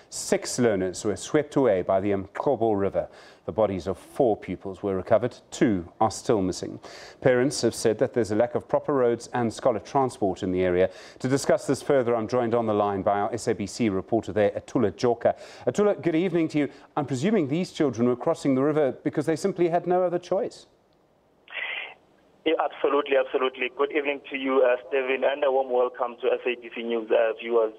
6 learners were swept away by the Mgxobho River. The bodies of 4 pupils were recovered. 2 are still missing. Parents have said that there's a lack of proper roads and scholar transport in the area. To discuss this further, I'm joined on the line by our SABC reporter there, Atule Joka. Atule, good evening to you. I'm presuming these children were crossing the river because they simply had no other choice. Yeah, absolutely. Good evening to you, Stephen, and a warm welcome to SABC News viewers.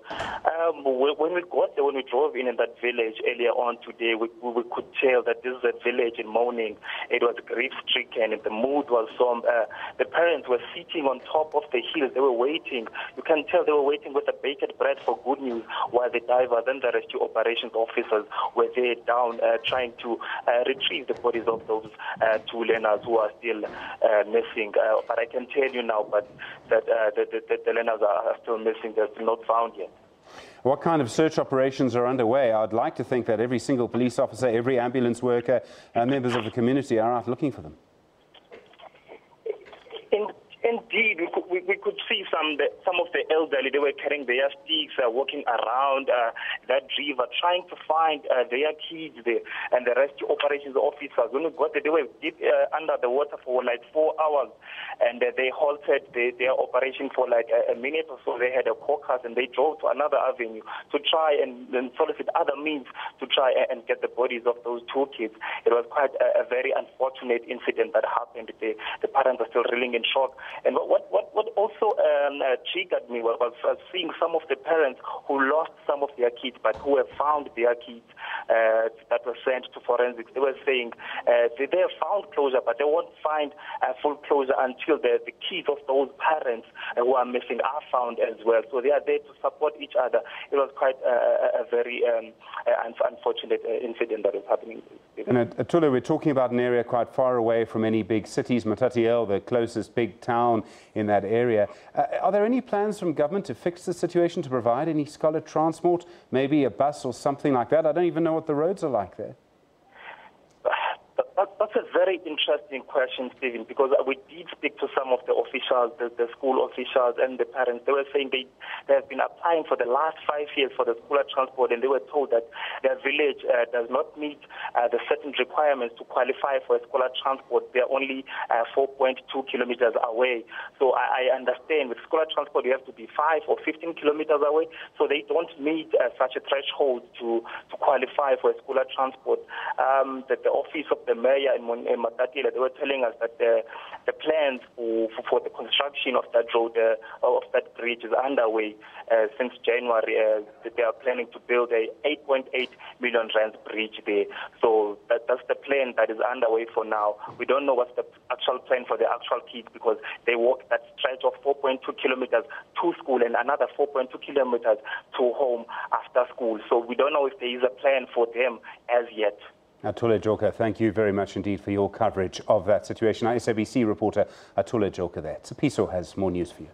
When we drove in that village earlier on today, we could tell that this is a village in mourning. It was grief-stricken, and the mood was somber. The parents were sitting on top of the hills. They were waiting. You can tell they were waiting with a bated breath for good news, while the divers and the rescue operations officers were there down trying to retrieve the bodies of those 2 learners who are still missing. But I can tell you now that the learners are still missing. They're still not found yet. What kind of search operations are underway? I'd like to think that every single police officer, every ambulance worker, members of the community are out looking for them. Indeed, we could see some of the elderly. They were carrying their sticks, walking around that river, trying to find their kids there. And the rescue operations officers, when we got there, they were deep under the water for like 4 hours, and they halted their operation for like a minute or so. They had a caucus, and they drove to another avenue to try and solicit other means to try and get the bodies of those 2 kids. It was quite a very unfortunate incident that happened. The parents are still reeling in shock. And what also triggered me was seeing some of the parents who lost some of their kids, but who have found their kids that were sent to forensics. They were saying they have found closure, but they won't find full closure until the kids of those parents who are missing are found as well. So they are there to support each other. It was quite a very unfortunate incident that is happening. And Atule, we're talking about an area quite far away from any big cities. Matatiele, the closest big town in that area. Are there any plans from government to fix the situation, to provide any scholar transport, maybe a bus or something like that? I don't even know what the roads are like there. That's a very interesting question, Stephen, because we did speak to some of the officials, the school officials and the parents. They were saying they have been applying for the last 5 years for the school transport, and they were told that their village does not meet the certain requirements to qualify for a scholar transport. They're only 4.2 kilometers away. So I understand with scholar transport you have to be 5 or 15 kilometers away, so they don't meet such a threshold to qualify for a scholar transport. That the office of the mayor in Matatiele, they were telling us that the plans for the construction of that road, of that bridge, is underway since January. They are planning to build a 8.8 million rand bridge there. So that's the plan that is underway for now. We don't know what's the actual plan for the actual kids, because they walk that stretch of 4.2 kilometers to school and another 4.2 kilometers to home after school. So we don't know if there is a plan for them as yet. Atule Joka, thank you very much indeed for your coverage of that situation. Our SABC reporter Atule Joka there. Tsepiso has more news for you.